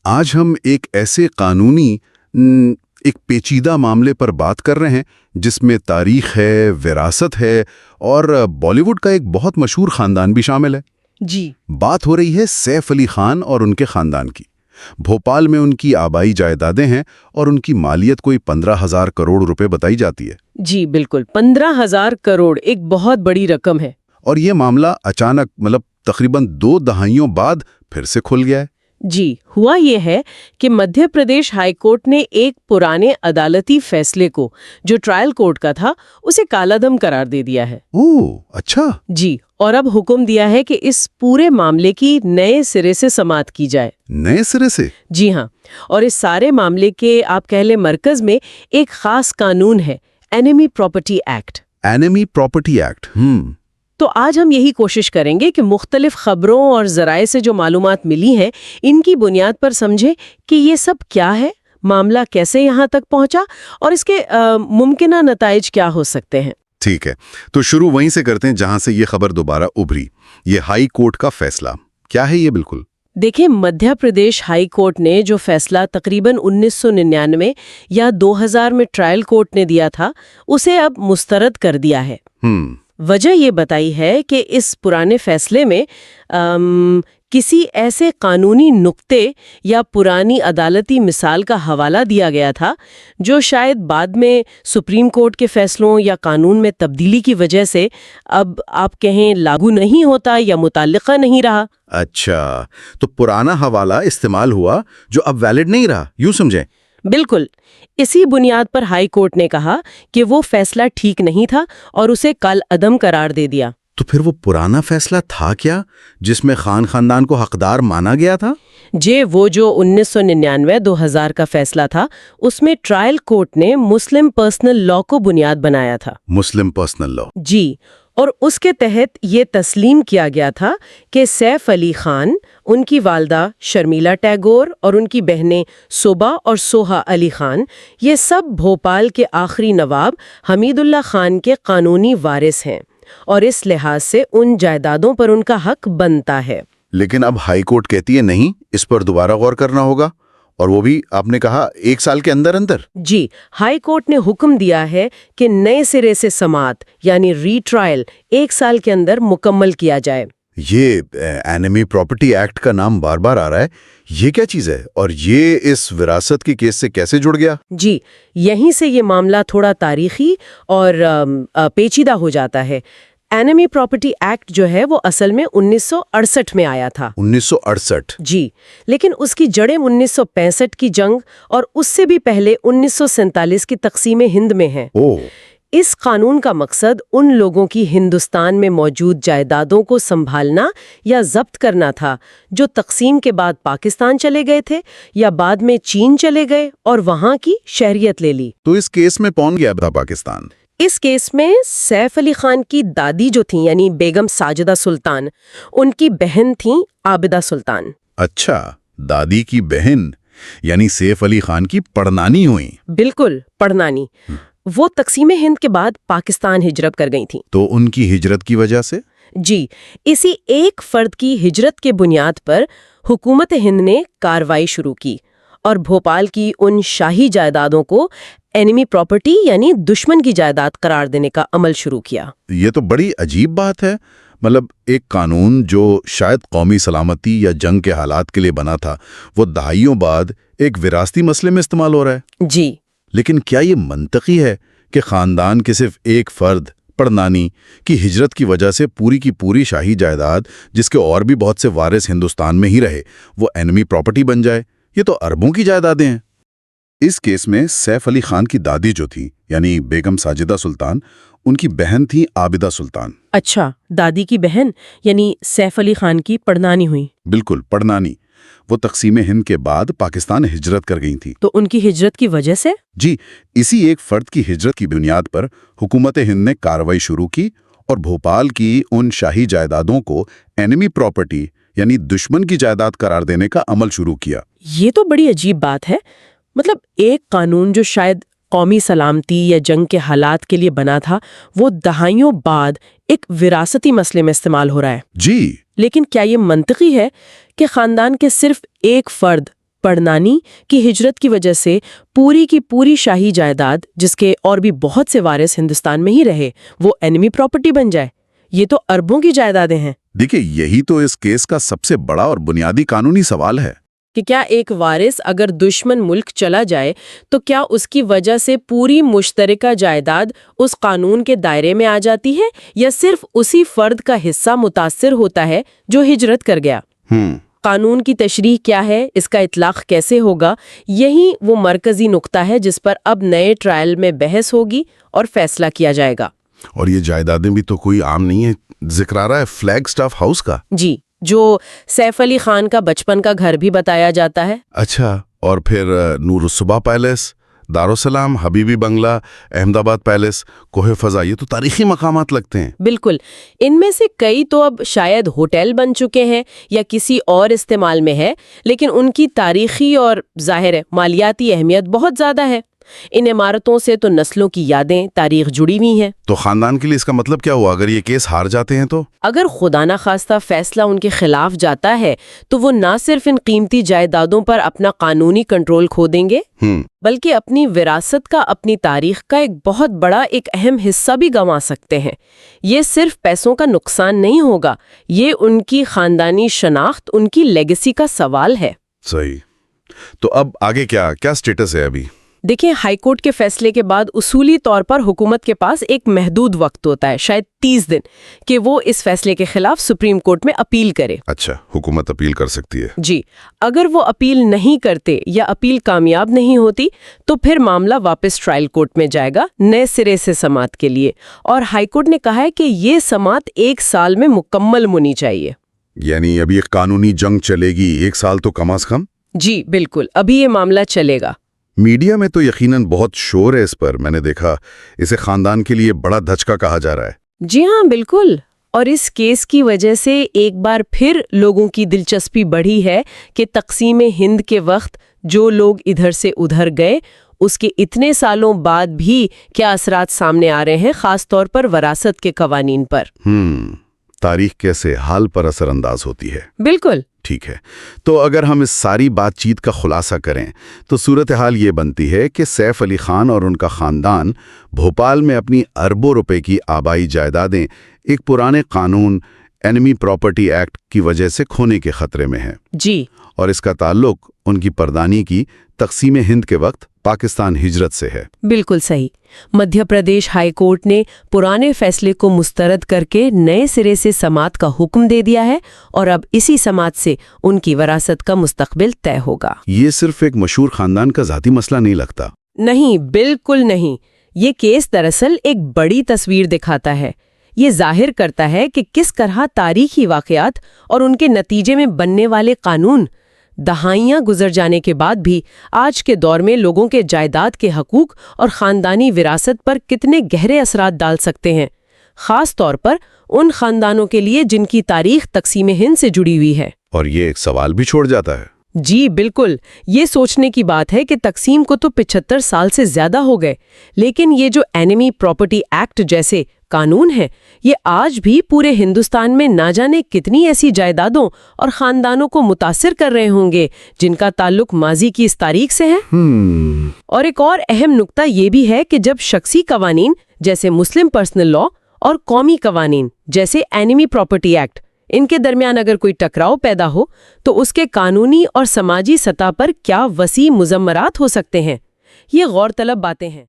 آج ہم ایک ایسے قانونی ایک پیچیدہ معاملے پر بات کر رہے ہیں جس میں تاریخ ہے، وراثت ہے اور بالی ووڈ کا ایک بہت مشہور خاندان بھی شامل ہے۔ جی، بات ہو رہی ہے سیف علی خان اور ان کے خاندان کی۔ بھوپال میں ان کی آبائی جائیدادیں ہیں اور ان کی مالیت کوئی 15,000 کروڑ روپے بتائی جاتی ہے۔ جی بالکل، 15,000 کروڑ ایک بہت بڑی رقم ہے۔ اور یہ معاملہ اچانک تقریباً 2 دہائیوں بعد پھر سے کھل گیا ہے۔ جی، ہوا یہ ہے کہ مدھیہ پردیش ہائی کورٹ نے ایک پرانے عدالتی فیصلے کو جو ٹرائل کورٹ کا تھا اسے کالعدم قرار دے دیا ہے۔ اوہ، اچھا۔ جی، اور اب حکم دیا ہے کہ اس پورے معاملے کی نئے سرے سے سماعت کی جائے۔ نئے سرے سے؟ جی ہاں، اور اس سارے معاملے کے آپ کہہ لیں مرکز میں ایک خاص قانون ہے، enemy property act. Enemy property act. تو آج ہم یہی کوشش کریں گے کہ مختلف خبروں اور ذرائع سے جو معلومات ملی ہیں ان کی بنیاد پر سمجھیں کہ یہ سب کیا ہے، معاملہ کیسے یہاں تک پہنچا اور اس کے ممکنہ نتائج کیا ہو سکتے ہیں۔ ٹھیک ہے، تو شروع وہیں سے کرتے ہیں جہاں سے یہ خبر دوبارہ ابھری، یہ ہائی کورٹ کا فیصلہ کیا ہے یہ بالکل؟ دیکھیں، مدھیہ پردیش ہائی کورٹ نے جو فیصلہ تقریباً 1999 یا 2000 میں ٹرائل کورٹ نے دیا تھا اسے اب مسترد کر دیا ہے۔ وجہ یہ بتائی ہے کہ اس پرانے فیصلے میں کسی ایسے قانونی نقطے یا پرانی عدالتی مثال کا حوالہ دیا گیا تھا جو شاید بعد میں سپریم کورٹ کے فیصلوں یا قانون میں تبدیلی کی وجہ سے اب آپ کہیں لاگو نہیں ہوتا یا متعلقہ نہیں رہا۔ اچھا، تو پرانا حوالہ استعمال ہوا جو اب ویلڈ نہیں رہا، یوں سمجھیں؟ بالکل، اسی بنیاد پر ہائی کورٹ نے کہا کہ وہ فیصلہ ٹھیک نہیں تھا اور اسے کالعدم قرار دے دیا۔ تو پھر وہ پرانا فیصلہ تھا کیا جس میں خان خاندان کو حقدار مانا گیا تھا؟ وہ جو 1999-2000 کا فیصلہ تھا اس میں ٹرائل کورٹ نے مسلم پرسنل لاء کو بنیاد بنایا تھا۔ مسلم پرسنل لاء؟ جی، اور اس کے تحت یہ تسلیم کیا گیا تھا کہ سیف علی خان، ان کی والدہ شرمیلا ٹیگور اور ان کی بہنیں صوبا اور سوہا علی خان، یہ سب بھوپال کے آخری نواب حمید اللہ خان کے قانونی وارث ہیں اور اس لحاظ سے ان جائیدادوں پر ان کا حق بنتا ہے۔ لیکن اب ہائی کورٹ کہتی ہے نہیں، اس پر دوبارہ غور کرنا ہوگا، اور وہ بھی آپ نے کہا 1 سال کے اندر اندر۔ جی، ہائی کورٹ نے حکم دیا ہے کہ نئے سرے سے سماعت یعنی ری ٹرائل 1 سال کے اندر مکمل کیا جائے۔ یہ اینیمی پراپرٹی ایکٹ کا نام بار بار آ رہا ہے، یہ کیا چیز ہے اور یہ اس وراثت کی کیس سے کیسے جڑ گیا؟ جی، یہیں سے یہ معاملہ تھوڑا تاریخی اور پیچیدہ ہو جاتا ہے۔ اینیمی پراپرٹی ایکٹ جو ہے وہ اصل میں 1968 میں آیا تھا۔ 1968؟ جی، لیکن اس کی جڑیں 1965 کی جنگ اور اس سے بھی پہلے 1947 کی تقسیم ہند میں ہیں۔ اس قانون کا مقصد ان لوگوں کی ہندوستان میں موجود جائیدادوں کو سنبھالنا یا ضبط کرنا تھا جو تقسیم کے بعد پاکستان چلے گئے تھے یا بعد میں چین چلے گئے اور وہاں کی شہریت لے لی۔ تو اس کیس میں کون گیا تھا پاکستان؟ اس کیس میں سیف علی خان کی دادی جو تھیں یعنی بیگم ساجدہ سلطان، ان کی بہن تھیں عابدہ سلطان۔ اچھا، دادی کی بہن یعنی سیف علی خان کی پڑنانی ہوئی؟ بالکل، پڑنانی۔ وہ تقسیم ہند کے بعد پاکستان ہجرت کر گئی تھیں۔ تو ان کی ہجرت کی وجہ سے؟ جی، اسی ایک فرد کی ہجرت کے بنیاد پر حکومت ہند نے کارروائی شروع کی اور بھوپال کی ان شاہی جائیدادوں کو اینیمی پراپرٹی یعنی دشمن کی جائیداد قرار دینے کا عمل شروع کیا۔ یہ تو بڑی عجیب بات ہے، ایک قانون جو شاید قومی سلامتی یا جنگ کے حالات کے لیے بنا تھا وہ دہائیوں بعد ایک وراثتی مسئلے میں استعمال ہو رہا ہے۔ جی، لیکن کیا یہ منطقی ہے کہ خاندان کے صرف ایک فرد پڑنانی کی ہجرت کی وجہ سے پوری کی پوری شاہی جائیداد جس کے اور بھی بہت سے وارث ہندوستان میں ہی رہے وہ اینیمی پراپرٹی بن جائے؟ یہ تو اربوں کی جائیدادیں ہیں۔ اس کیس میں سیف علی خان کی دادی جو تھی یعنی بیگم ساجدہ سلطان، ان کی بہن تھی عابدہ سلطان۔ اچھا، دادی کی بہن یعنی سیف علی خان کی پڑنانی ہوئی؟ بالکل، پڑنانی۔ وہ تقسیم ہند کے بعد پاکستان ہجرت کر گئی تھیں۔ تو ان کی ہجرت کی وجہ سے؟ جی، اسی ایک فرد کی ہجرت کی بنیاد پر حکومت ہند نے کارروائی شروع کی اور بھوپال کی ان شاہی جائیدادوں کو اینیمی پراپرٹی یعنی دشمن کی جائیداد قرار دینے کا عمل شروع کیا۔ یہ تو بڑی عجیب بات ہے، ایک قانون جو شاید قومی سلامتی یا جنگ کے حالات کے لیے بنا تھا وہ دہائیوں بعد ایک وراثتی مسئلے میں استعمال ہو رہا ہے۔ جی، لیکن کیا یہ منطقی ہے کہ خاندان کے صرف ایک فرد پڑنانی کی ہجرت کی وجہ سے پوری کی پوری شاہی جائیداد، جس کے اور بھی بہت سے وارث ہندوستان میں ہی رہے، وہ اینمی پراپرٹی بن جائے؟ یہ تو اربوں کی جائیدادیں ہیں۔ دیکھیں، یہی تو اس کیس کا سب سے بڑا اور بنیادی قانونی سوال ہے کہ کیا ایک وارث اگر دشمن ملک چلا جائے تو کیا اس کی وجہ سے پوری مشترکہ جائیداد اس قانون کے دائرے میں آ جاتی ہے، یا صرف اسی فرد کا حصہ متاثر ہوتا ہے جو ہجرت کر گیا؟ قانون کی تشریح کیا ہے، اس کا اطلاق کیسے ہوگا، یہی وہ مرکزی نقطہ ہے جس پر اب نئے ٹرائل میں بحث ہوگی اور فیصلہ کیا جائے گا۔ اور یہ جائیدادیں بھی تو کوئی عام نہیں ہے، ذکر آ رہا ہے فلیگ سٹاف ہاؤس کا۔ جی، جو سیف علی خان کا بچپن کا گھر بھی بتایا جاتا ہے۔ اچھا، اور پھر نور الصبح پیلس، دارالسلام، حبیبی بنگلہ، احمد آباد پیلس، کوہ فضا، یہ تو تاریخی مقامات لگتے ہیں۔ بالکل، ان میں سے کئی تو اب شاید ہوٹل بن چکے ہیں یا کسی اور استعمال میں ہے، لیکن ان کی تاریخی اور ظاہر مالیاتی اہمیت بہت زیادہ ہے۔ ان عمارتوں سے تو نسلوں کی یادیں، تاریخ جڑی ہوئی ہیں۔ تو خاندان کے لیے اس کا مطلب کیا ہوا اگر یہ کیس ہار جاتے ہیں تو؟ اگر خدا نخواستہ فیصلہ ان کے خلاف جاتا ہے تو وہ نہ صرف ان قیمتی جائیدادوں پر اپنا قانونی کنٹرول کھو دیں گے، بلکہ اپنی وراثت کا، اپنی تاریخ کا ایک بہت بڑا، ایک اہم حصہ بھی گنوا سکتے ہیں۔ یہ صرف پیسوں کا نقصان نہیں ہوگا، یہ ان کی خاندانی شناخت، ان کی لیگیسی کا سوال ہے۔ صحیح۔ تو اب آگے کیا سٹیٹس ہے ابھی؟ دیکھیں، ہائی کورٹ کے فیصلے کے بعد اصولی طور پر حکومت کے پاس ایک محدود وقت ہوتا ہے، شاید 30 دن، کہ وہ اس فیصلے کے خلاف سپریم کورٹ میں اپیل کرے۔ اچھا، حکومت اپیل کر سکتی ہے؟ جی، اگر وہ اپیل نہیں کرتے یا اپیل کامیاب نہیں ہوتی تو پھر معاملہ واپس ٹرائل کورٹ میں جائے گا نئے سرے سے سماعت کے لیے، اور ہائی کورٹ نے کہا ہے کہ یہ سماعت 1 سال میں مکمل ہونی چاہیے۔ یعنی ابھی ایک قانونی جنگ چلے گی 1 سال تو کم از کم؟ جی بالکل، ابھی یہ معاملہ چلے گا۔ میڈیا میں تو یقیناً بہت شور ہے اس پر، میں نے دیکھا اسے خاندان کے لیے بڑا دھچکا کہا جا رہا ہے۔ جی ہاں بالکل، اور اس کیس کی وجہ سے ایک بار پھر لوگوں کی دلچسپی بڑھی ہے کہ تقسیم ہند کے وقت جو لوگ ادھر سے ادھر گئے، اس کے اتنے سالوں بعد بھی کیا اثرات سامنے آ رہے ہیں، خاص طور پر وراثت کے قوانین پر۔ تاریخ کیسے حال پر اثر انداز ہوتی ہے۔ بالکل ٹھیک ہے، تو اگر ہم اس ساری بات چیت کا خلاصہ کریں تو صورتحال یہ بنتی ہے کہ سیف علی خان اور ان کا خاندان بھوپال میں اپنی اربوں روپے کی آبائی جائیدادیں ایک پرانے قانون اینمی پراپرٹی ایکٹ کی وجہ سے کھونے کے خطرے میں ہیں۔ جی، اور اس کا تعلق ان کی پردانی کی تقسیم ہند کے وقت پاکستان ہجرت سے ہے۔ بالکل صحیح۔ مدھیہ پردیش ہائی کورٹ نے پرانے فیصلے کو مسترد کر کے نئے سرے سے سماعت کا حکم دے دیا ہے، اور اب اسی سماعت سے ان کی وراثت کا مستقبل طے ہوگا۔ یہ صرف ایک مشہور خاندان کا ذاتی مسئلہ نہیں لگتا۔ نہیں، بالکل نہیں۔ یہ کیس دراصل ایک بڑی تصویر دکھاتا ہے۔ یہ ظاہر کرتا ہے کہ کس طرح تاریخی واقعات اور ان کے نتیجے میں بننے والے قانون دہائیاں گزر جانے کے بعد بھی آج کے دور میں لوگوں کے جائیداد کے حقوق اور خاندانی وراثت پر کتنے گہرے اثرات ڈال سکتے ہیں، خاص طور پر ان خاندانوں کے لیے جن کی تاریخ تقسیم ہند سے جڑی ہوئی ہے۔ اور یہ ایک سوال بھی چھوڑ جاتا ہے۔ جی بالکل، یہ سوچنے کی بات ہے کہ تقسیم کو تو 75 سال سے زیادہ ہو گئے، لیکن یہ جو اینمی پراپرٹی ایکٹ جیسے قانون ہیں، یہ آج بھی پورے ہندوستان میں نہ جانے کتنی ایسی جائیدادوں اور خاندانوں کو متاثر کر رہے ہوں گے جن کا تعلق ماضی کی اس تاریخ سے ہے۔ اور ایک اور اہم نقطہ یہ بھی ہے کہ جب شخصی قوانین جیسے مسلم پرسنل لا اور قومی قوانین جیسے اینمی پراپرٹی ایکٹ، ان کے درمیان اگر کوئی ٹکراؤ پیدا ہو تو اس کے قانونی اور سماجی سطح پر کیا وسیع مضمرات ہو سکتے ہیں، یہ غور طلب باتیں ہیں۔